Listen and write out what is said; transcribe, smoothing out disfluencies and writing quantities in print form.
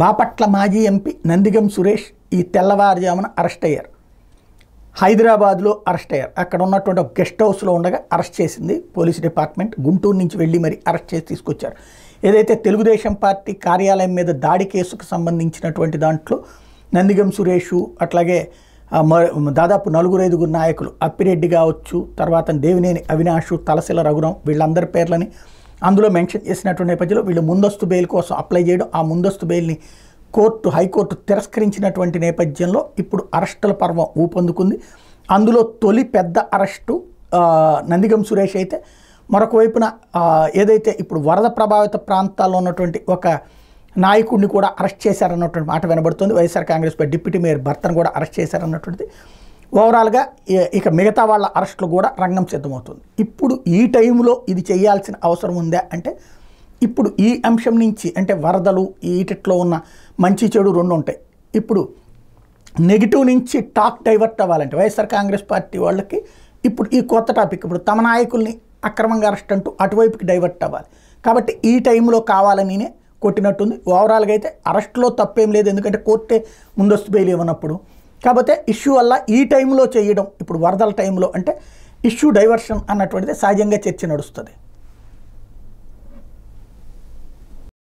బాపట్ల మాజీ ఎంపీ నందిగం సురేష్ ఈ తెల్లవారుజామున అరెస్ట్ అయ్యారు. హైదరాబాద్లో అరెస్ట్ అయ్యారు. అక్కడ ఉన్నటువంటి ఒక గెస్ట్ హౌస్లో ఉండగా అరెస్ట్ చేసింది పోలీస్ డిపార్ట్మెంట్. గుంటూరు నుంచి వెళ్ళి మరి అరెస్ట్ చేసి తీసుకొచ్చారు. ఏదైతే తెలుగుదేశం పార్టీ కార్యాలయం మీద దాడి కేసుకు సంబంధించినటువంటి దాంట్లో నందిగం సురేషు అట్లాగే దాదాపు 4-5 నాయకులు అప్పిరెడ్డి కావచ్చు, తర్వాత దేవినేని అవినాషు, తలసిల రఘురాం వీళ్ళందరి పేర్లని అందులో మెన్షన్ చేసినటువంటి నేపథ్యంలో వీళ్ళు ముందస్తు బెయిల్ కోసం అప్లై చేయడం, ఆ ముందస్తు బెయిల్ని హైకోర్టు తిరస్కరించినటువంటి నేపథ్యంలో ఇప్పుడు అరెస్టుల పర్వం ఊపందుకుంది. అందులో తొలి పెద్ద అరెస్టు నందిగం సురేష్ అయితే, మరొక వైపున ఏదైతే ఇప్పుడు వరద ప్రభావిత ప్రాంతాల్లో ఉన్నటువంటి ఒక నాయకుడిని కూడా అరెస్ట్ చేశారన్నటువంటి మాట వినబడుతుంది. YSR Congress party deputy mayor భర్తను కూడా అరెస్ట్ చేశారన్నటువంటిది. ఓవరాల్గా ఇక మిగతా వాళ్ళ అరెస్టులు కూడా రంగం సిద్ధమవుతుంది. ఇప్పుడు ఈ టైంలో ఇది చేయాల్సిన అవసరం ఉందా అంటే, ఇప్పుడు ఈ అంశం నుంచి అంటే వరదలు ఈటిట్లో ఉన్న మంచి చెడు రెండు ఉంటాయి. ఇప్పుడు నెగిటివ్ నుంచి టాక్ డైవర్ట్ అవ్వాలంటే వైఎస్ఆర్ కాంగ్రెస్ పార్టీ వాళ్ళకి ఇప్పుడు ఈ కొత్త టాపిక్, ఇప్పుడు తమ నాయకుల్ని అక్రమంగా అరెస్ట్ అంటూ అటువైపుకి డైవర్ట్ అవ్వాలి. కాబట్టి ఈ టైంలో కావాలనినే కొట్టినట్టుంది. ఓవరాల్గా అయితే అరెస్ట్లో తప్పేం లేదు, ఎందుకంటే కోర్టే ముందస్తు బెయిల్ ఇవ్వనప్పుడు. కాకపోతే ఇష్యూ వల్ల ఈ టైంలో చేయడం, ఇప్పుడు వరదల టైంలో అంటే ఇష్యూ డైవర్షన్ అన్నటువంటిది సహజంగా చర్చ నడుస్తుంది.